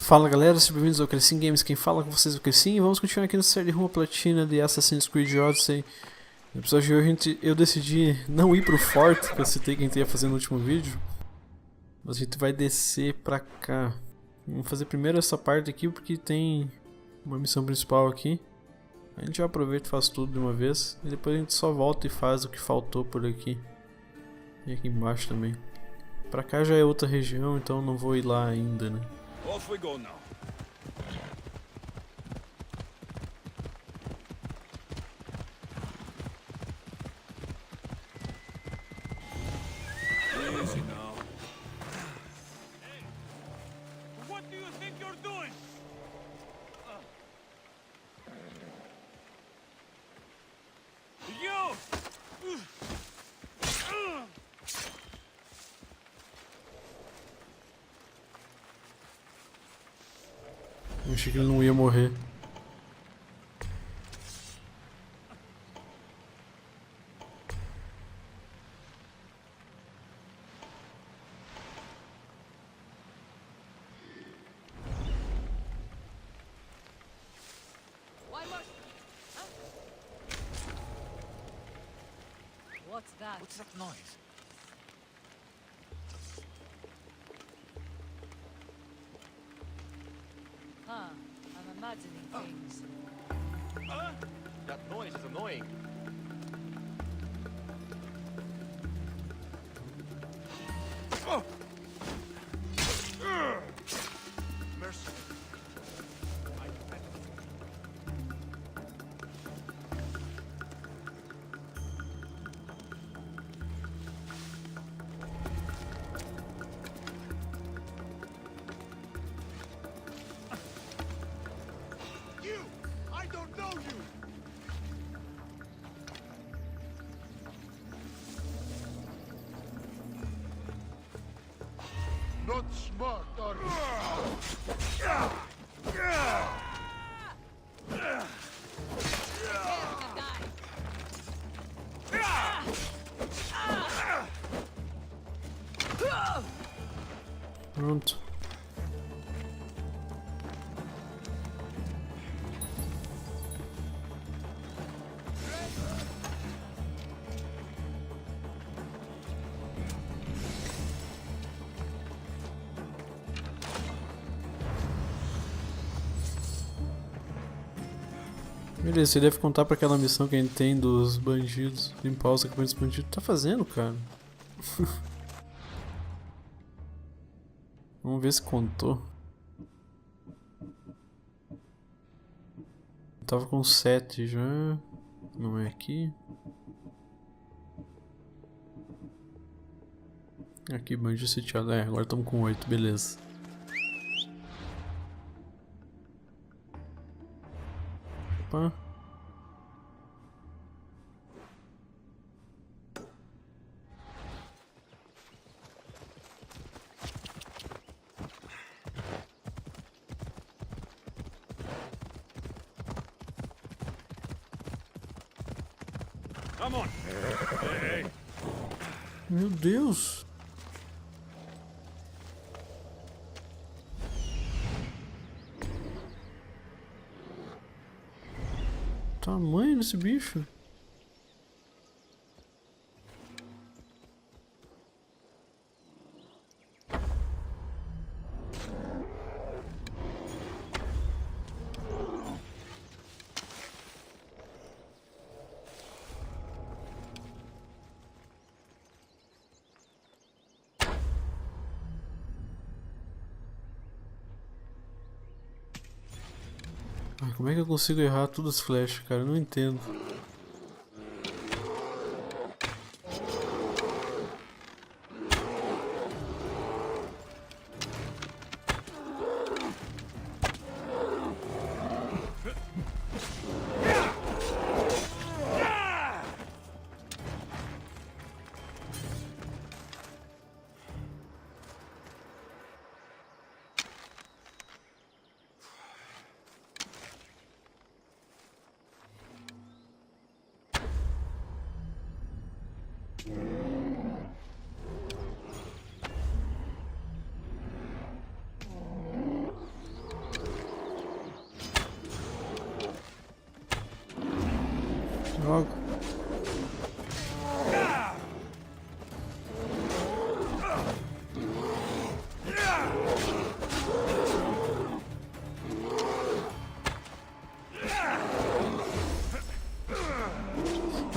Fala galera, sejam bem-vindos ao Crescim Games, quem fala com vocês é o Crescim e vamos continuar aqui na série Rumo, Platina de Assassin's Creed Odyssey. No episódio de hoje eu decidi não ir pro forte, que eu citei que a gente ia fazer no último vídeo, mas a gente vai descer pra cá. Vamos fazer primeiro essa parte aqui porque tem uma missão principal aqui. A gente já aproveita e faz tudo de uma vez e depois a gente só volta e faz o que faltou por aqui. E aqui embaixo também. Pra cá já é outra região, então não vou ir lá ainda, né? Off we go now. Easy now. Hey, what do you think you're doing? You! Eu achei que ele não ia morrer. Why must... Huh? What's that? What's that noise? Huh, I'm imagining things. That noise is annoying. Mercy. You! I don't know you! Not smart, are you? Pronto. Beleza, você deve contar pra aquela missão que a gente tem dos bandidos, limpar os equipamentos dos bandidos. Tá fazendo, cara? Vamos ver se contou. Eu tava com 7 já. Não é aqui. Aqui, bandido sitiado. É, agora estamos com 8, beleza. Opa. Come on. Hey, hey. Meu Deus. Tamanho desse bicho. Ai, como é que eu consigo errar todas as flechas, cara? Eu não entendo.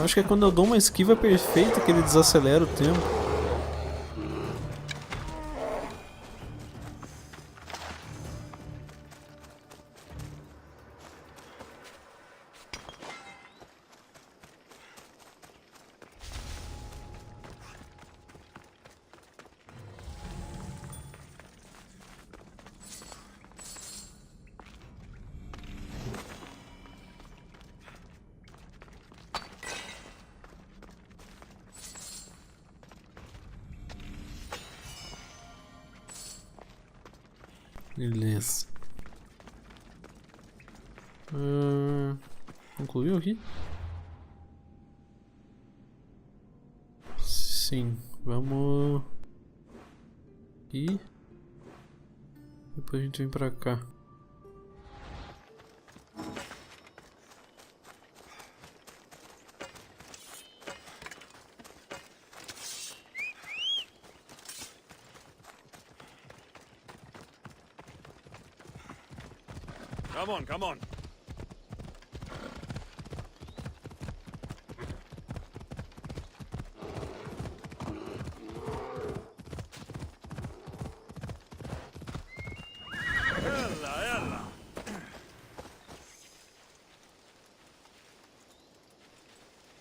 Acho que é quando eu dou uma esquiva perfeita que ele desacelera o tempo. Beleza. Concluiu aqui? Sim, vamos. E depois a gente vem pra cá. Come on, come on. Ela.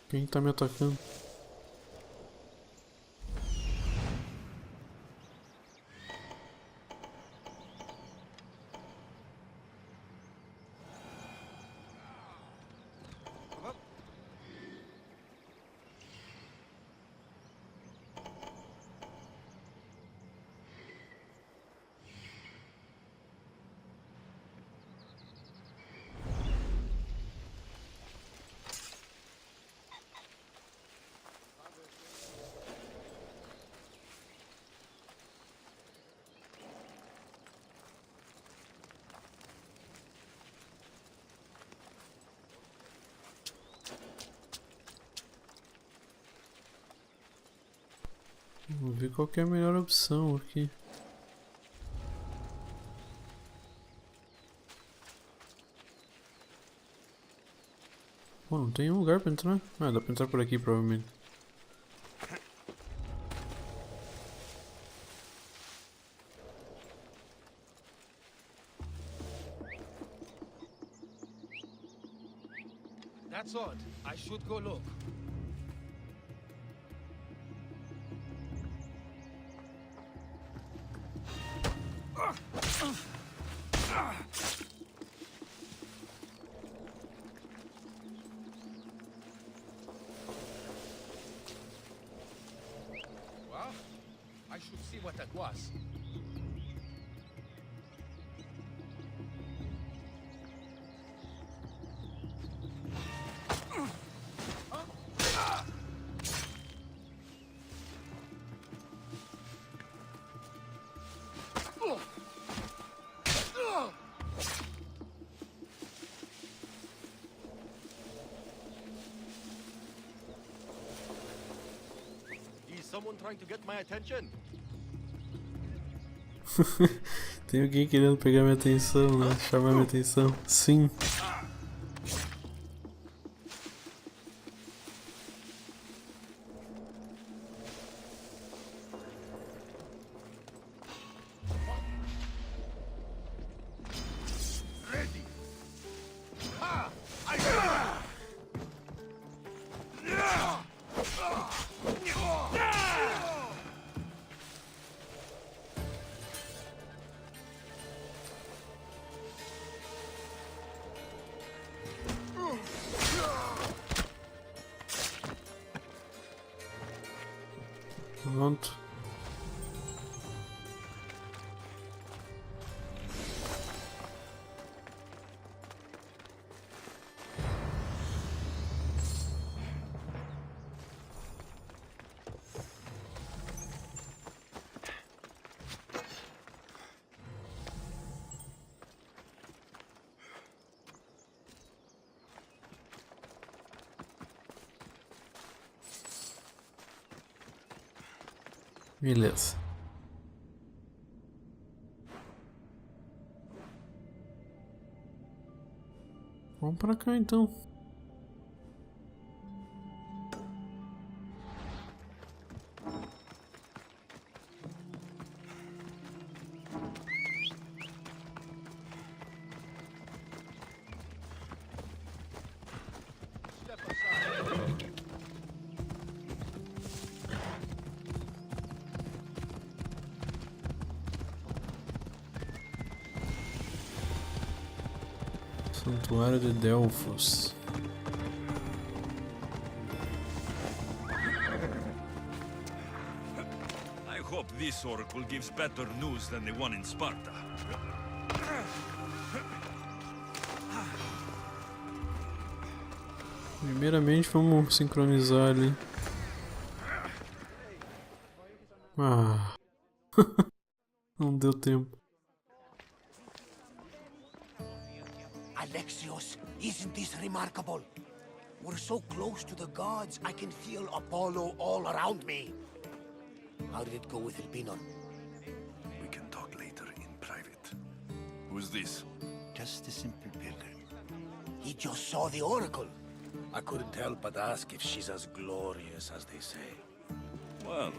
Quem tá me atacando? Vamos ver qual que é a melhor opção aqui. Pô, não tem um lugar pra entrar? Ah, dá pra entrar por aqui provavelmente. That's odd. I should go look. Well, I should see what that was. Is someone trying to get my attention? Tem alguém querendo pegar minha atenção, né? Chamar minha atenção. Sim. Ready. Ha! Pronto. Beleza. Vamos pra cá então. Santuário de Délfos. I hope this oracle gives better news than the one in Sparta. Primeiramente vamos sincronizar ali. Ah. Não deu tempo. Alexios, isn't this remarkable? We're so close to the gods, I can feel Apollo all around me. How did it go with Elpinon? We can talk later in private. Who's this? Just a simple pilgrim. He just saw the oracle. I couldn't help but ask if she's as glorious as they say. Well,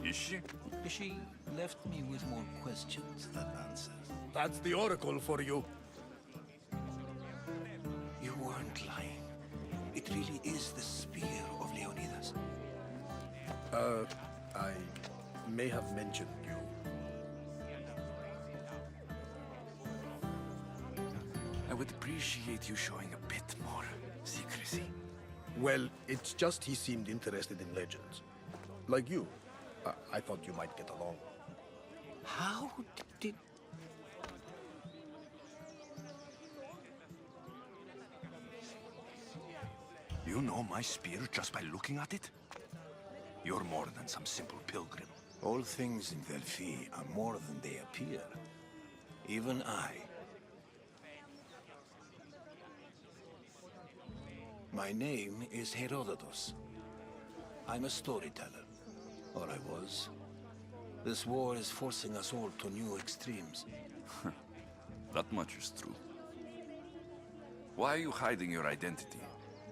is she? She left me with more questions than answers. That's the oracle for you. You weren't lying. It really is the spear of Leonidas. I may have mentioned you. I would appreciate you showing a bit more secrecy. Well, it's just he seemed interested in legends. Like you. I thought you might get along. How did... You know my spear just by looking at it? You're more than some simple pilgrim. All things in Delphi are more than they appear. Even I. My name is Herodotus. I'm a storyteller. Or I was. This war is forcing us all to new extremes. That much is true. Why are you hiding your identity?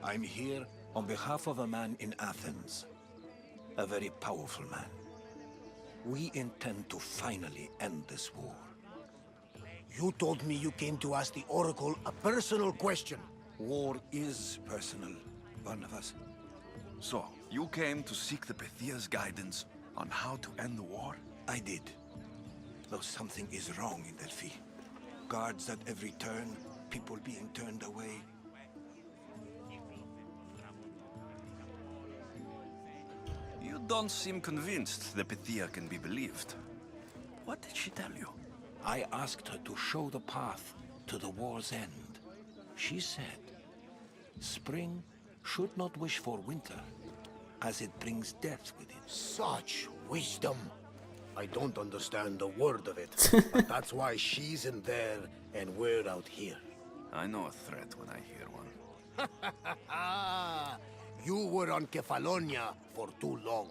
I'm here on behalf of a man in Athens. A very powerful man. We intend to finally end this war. You told me you came to ask the oracle a personal question. War is personal, Barnabas. So, you came to seek the Pythia's guidance on how to end the war? I did. Though something is wrong in Delphi. Guards at every turn, people being turned away. You don't seem convinced the Pythia can be believed. What did she tell you? I asked her to show the path to the war's end. She said, spring should not wish for winter, as it brings death with it. Such wisdom. I don't understand a word of it, but that's why she's in there and we're out here. I know a threat when I hear one. You were on Kefalonia for too long.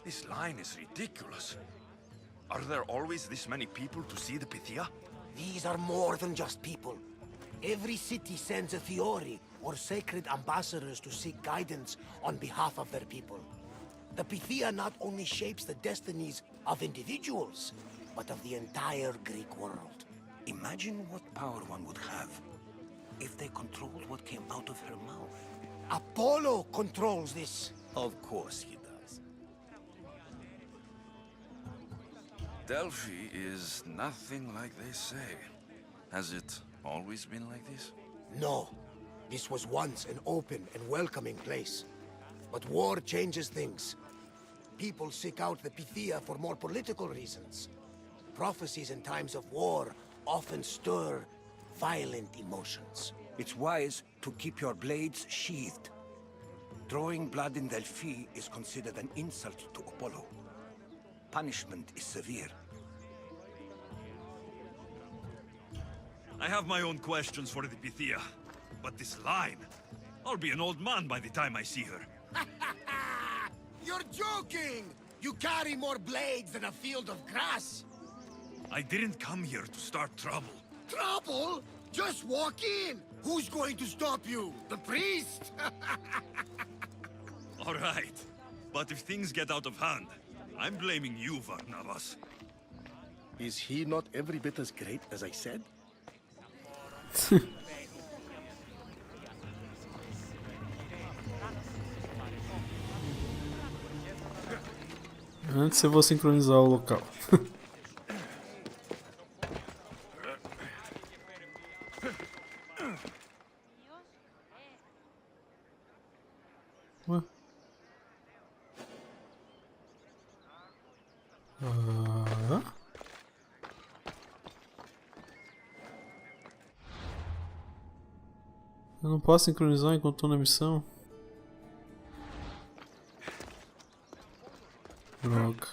This line is ridiculous. Are there always this many people to see the Pythia? These are more than just people. Every city sends a Theori or sacred ambassadors to seek guidance on behalf of their people. The Pythia not only shapes the destinies of individuals, but of the entire Greek world. Imagine what power one would have if they controlled what came out of her mouth. Apollo controls this. Of course he does. Delphi is nothing like they say. Has it always been like this? No. This was once an open and welcoming place. But war changes things. People seek out the Pythia for more political reasons. Prophecies in times of war often stir violent emotions. It's wise to keep your blades sheathed. Drawing blood in Delphi is considered an insult to Apollo. Punishment is severe. I have my own questions for the Pythia. But this line... I'll be an old man by the time I see her. You're joking! You carry more blades than a field of grass. I didn't come here to start trouble. Trouble? Just walk in! Who's going to stop you? The priest? All right. But if things get out of hand, I'm blaming you, Barnabas. Is he not every bit as great as I said? Antes eu vou sincronizar o local. Ué? Ah? Eu não posso sincronizar enquanto estou na missão. Droga.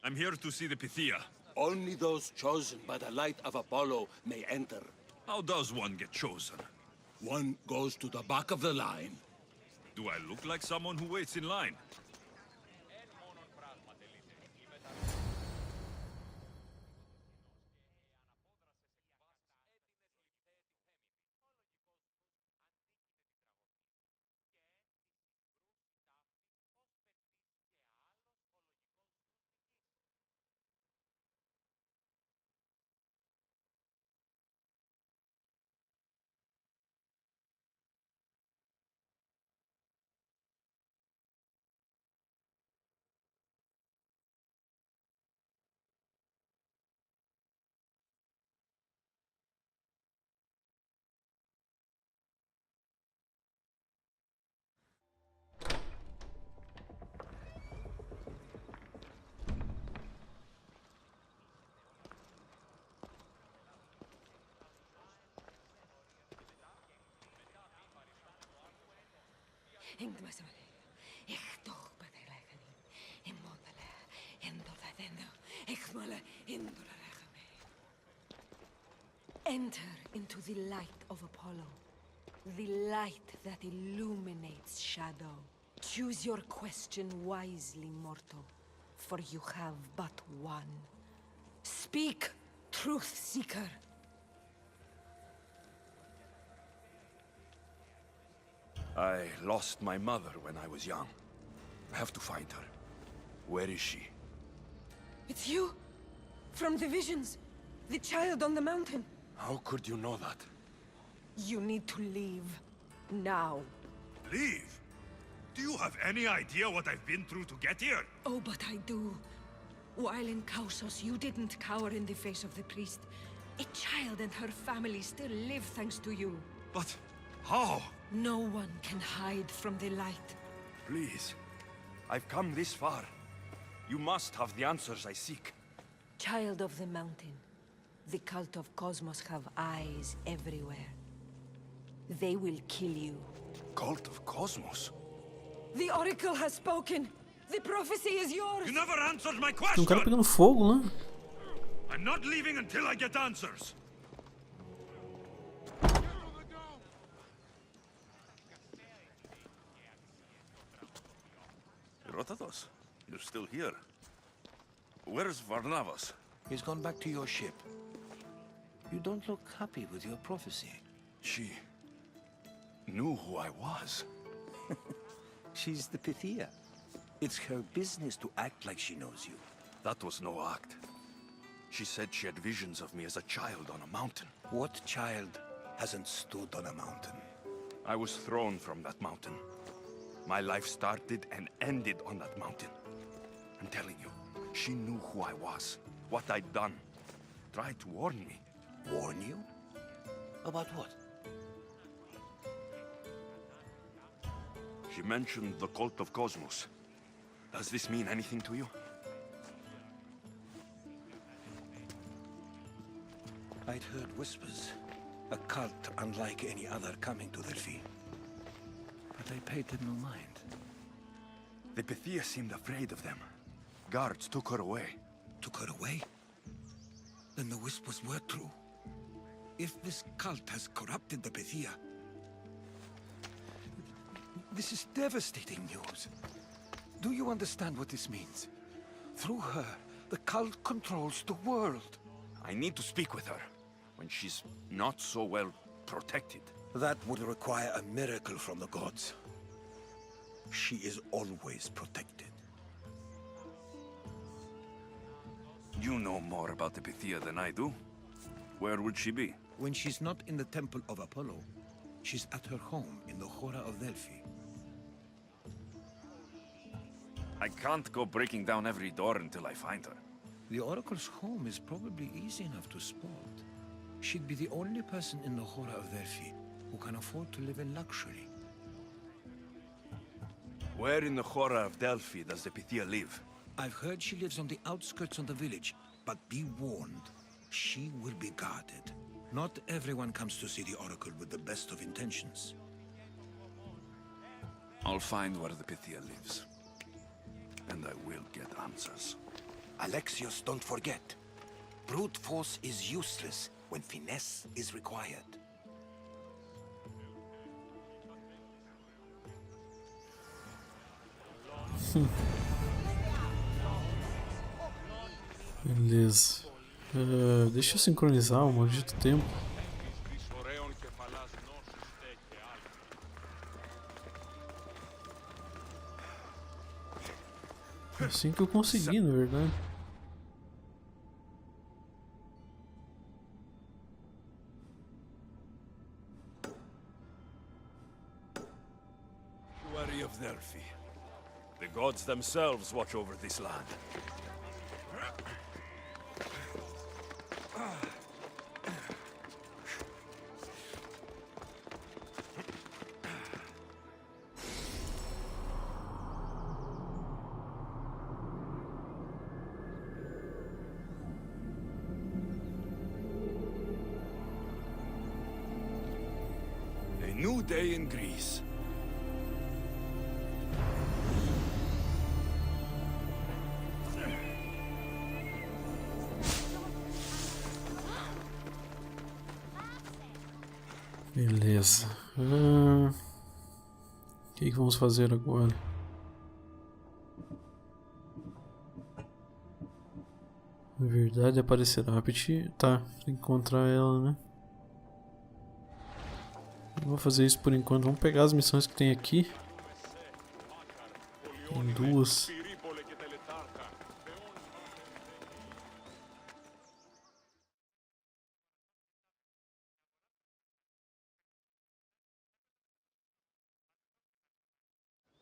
I'm here to see the Pythia. Only those chosen by the light of Apollo may enter. How does one get chosen? One goes to the back of the line. Do I look like someone who waits in line? Enter into the light of Apollo, the light that illuminates shadow. Choose your question wisely, mortal, for you have but one. Speak, truth seeker. I lost my mother when I was young. I have to find her. Where is she? It's you? From the visions? The child on the mountain? How could you know that? You need to leave. Now. Leave? Do you have any idea what I've been through to get here? Oh, but I do. While in Kausos, you didn't cower in the face of the priest. A child and her family still live thanks to you. But how? No one can hide from the light. Please. I've come this far. You must have the answers I seek. Child of the mountain, the cult of Cosmos have eyes everywhere. They will kill you. Cult of Cosmos? The Oracle has spoken! The prophecy is yours! You never answered my Tem question! cara pegando fogo, né? I'm not leaving until I get answers! Rotados, you're still here. Where's Varnavas? He's gone back to your ship. You don't look happy with your prophecy. She knew who I was. She's the Pythia. It's her business to act like she knows you. That was no act. She said she had visions of me as a child on a mountain. What child hasn't stood on a mountain? I was thrown from that mountain. My life started and ended on that mountain. I'm telling you, she knew who I was, what I'd done. Tried to warn me. Warn you? About what? She mentioned the cult of Cosmos. Does this mean anything to you? I'd heard whispers. A cult unlike any other coming to Delphi. But I paid them no mind. The Pythia seemed afraid of them. Guards took her away. Took her away? Then the whispers were true. If this cult has corrupted the Pythia... This is devastating news. Do you understand what this means? Through her, the cult controls the world. I need to speak with her, when she's not so well protected. That would require a miracle from the gods. She is always protected. You know more about the Pythia than I do. Where would she be? When she's not in the Temple of Apollo, She's at her home in the Hora of Delphi. I can't go breaking down every door until I find her. The Oracle's home is probably easy enough to spot. She'd be the only person in the Hora of Delphi who can afford to live in luxury. Where in the Hora of Delphi does the Pythia live? I've heard she lives on the outskirts of the village, but be warned, she will be guarded. Not everyone comes to see the Oracle with the best of intentions. I'll find where the Pythia lives. And I will get answers. Alexios, don't forget. Brute force is useless when finesse is required. Beleza. Deixa eu sincronizar o maldito tempo. Assim que eu consegui, na verdade. Wary of Delphi. The gods themselves watch over this land. A new day in Greece. Beleza. O que vamos fazer agora? Na verdade aparecerá repetir. Tá, tem que encontrar ela, né? Não vou fazer isso por enquanto. Vamos pegar as missões que tem aqui. Tem duas.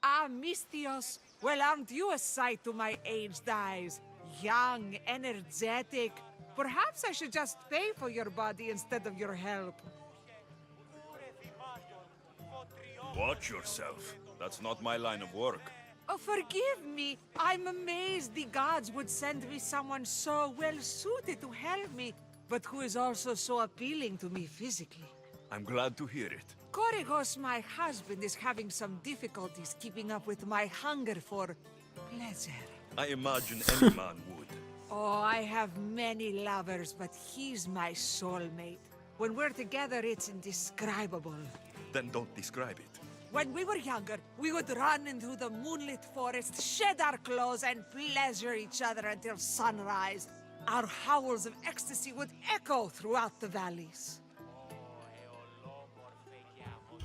Ah, Mystios, well, aren't you a sight to my aged eyes? Young, energetic. Perhaps I should just pay for your body instead of your help. Watch yourself. That's not my line of work. Oh, forgive me. I'm amazed the gods would send me someone so well-suited to help me, but who is also so appealing to me physically. I'm glad to hear it. Korygos, my husband, is having some difficulties keeping up with my hunger for pleasure. I imagine any man would. Oh, I have many lovers, but he's my soulmate. When we're together, it's indescribable. Then don't describe it. When we were younger, we would run into the moonlit forest, shed our clothes, and pleasure each other until sunrise. Our howls of ecstasy would echo throughout the valleys.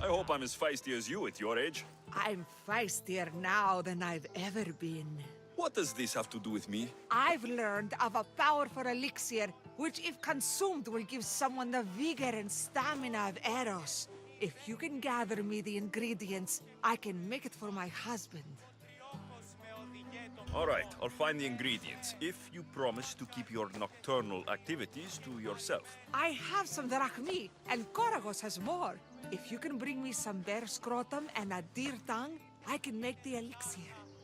I hope I'm as feisty as you at your age. I'm feistier now than I've ever been. What does this have to do with me? I've learned of a powerful elixir, which if consumed will give someone the vigor and stamina of Eros. If you can gather me the ingredients, I can make it for my husband. All right, I'll find the ingredients, if you promise to keep your nocturnal activities to yourself. I have some drachmi, and Korygos has more. If you can bring me some bear scrotum and a deer tongue, I can make the elixir.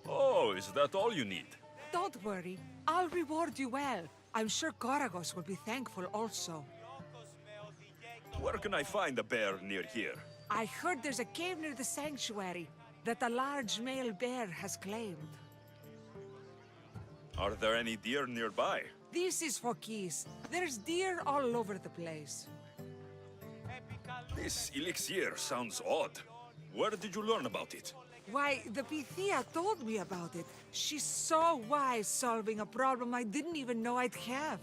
Oh, is that all you need? Don't worry, I'll reward you well. I'm sure Korygos will be thankful also. Where can I find a bear near here? I heard there's a cave near the sanctuary that a large male bear has claimed. Are there any deer nearby? This is Phokis. There's deer all over the place. This elixir sounds odd. Where did you learn about it? Why, the Pythia told me about it. She's so wise solving a problem I didn't even know I'd have.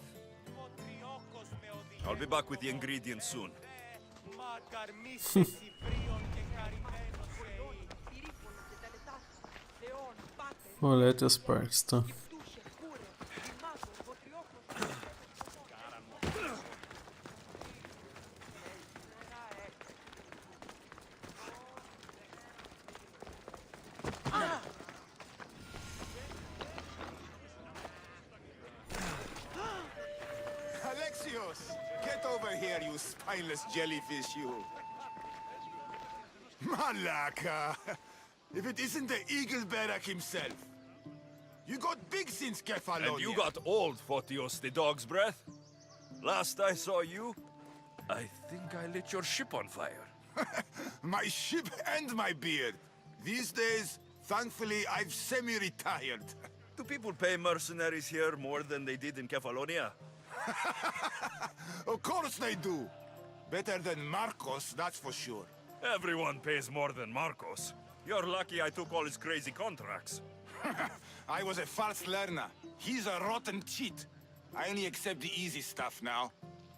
I'll be back with the ingredients soon. Colete as partes, tá? you spineless jellyfish, you. Malaka! If it isn't the Eagle Barak himself. You got big since Kefalonia. And you got old, Photios the dog's breath. Last I saw you, I think I lit your ship on fire. My ship and my beard. These days, thankfully, I've semi-retired. Do people pay mercenaries here more than they did in Kefalonia? Of course they do. Better than Marcos, that's for sure. Everyone pays more than Marcos. You're lucky I took all his crazy contracts. I was a fast learner. He's a rotten cheat. I only accept the easy stuff now.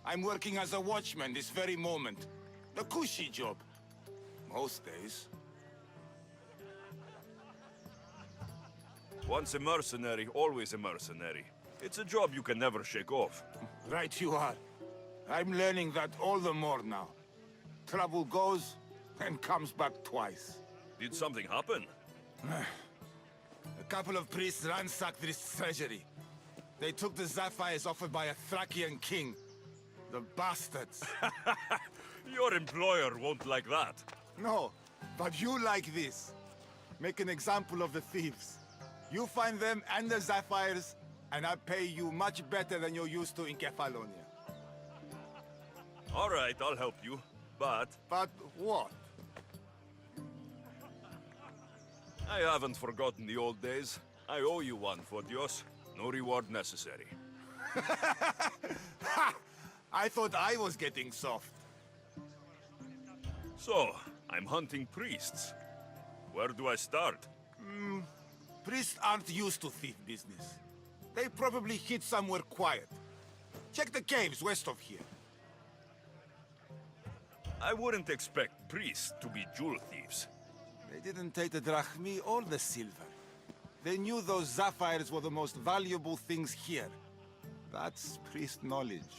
I'm working as a watchman this very moment. The cushy job. Most days. Once a mercenary, always a mercenary. It's a job you can never shake off. Right you are. I'm learning that all the more now. Trouble goes and comes back twice. Did something happen? A couple of priests ransacked this treasury. They took the sapphires offered by a Thracian king. The bastards. Your employer won't like that. No, but you like this. Make an example of the thieves. You find them and the sapphires, and I pay you much better than you're used to in Kefalonia. All right, I'll help you. But But what? I haven't forgotten the old days. I owe you one, Photios. No reward necessary. Ha! I thought I was getting soft. So, I'm hunting priests. Where do I start? Priests aren't used to thief business. They probably hid somewhere quiet. Check the caves west of here. I wouldn't expect priests to be jewel thieves. They didn't take the drachmi or the silver. They knew those sapphires were the most valuable things here. That's priest knowledge.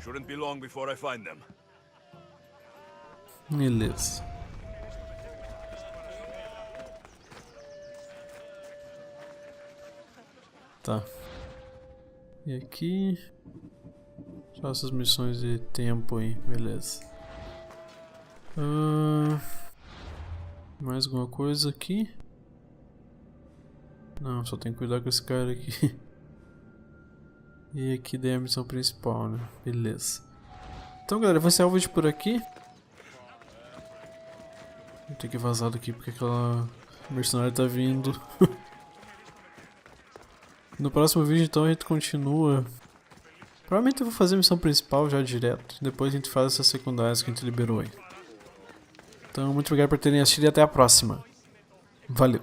Shouldn't be long before I find them. Beleza. Tá. E aqui... Só essas missões de tempo aí, beleza. Mais alguma coisa aqui? Não, só tem que cuidar com esse cara aqui. E aqui daí a missão principal, né? Beleza. Então galera, eu vou encerrar o vídeo por aqui. Vou ter que vazar daqui porque aquela mercenária tá vindo. No próximo vídeo então a gente continua. Provavelmente eu vou fazer a missão principal já direto. Depois a gente faz essas secundárias que a gente liberou aí. Então muito obrigado por terem assistido e até a próxima. Valeu!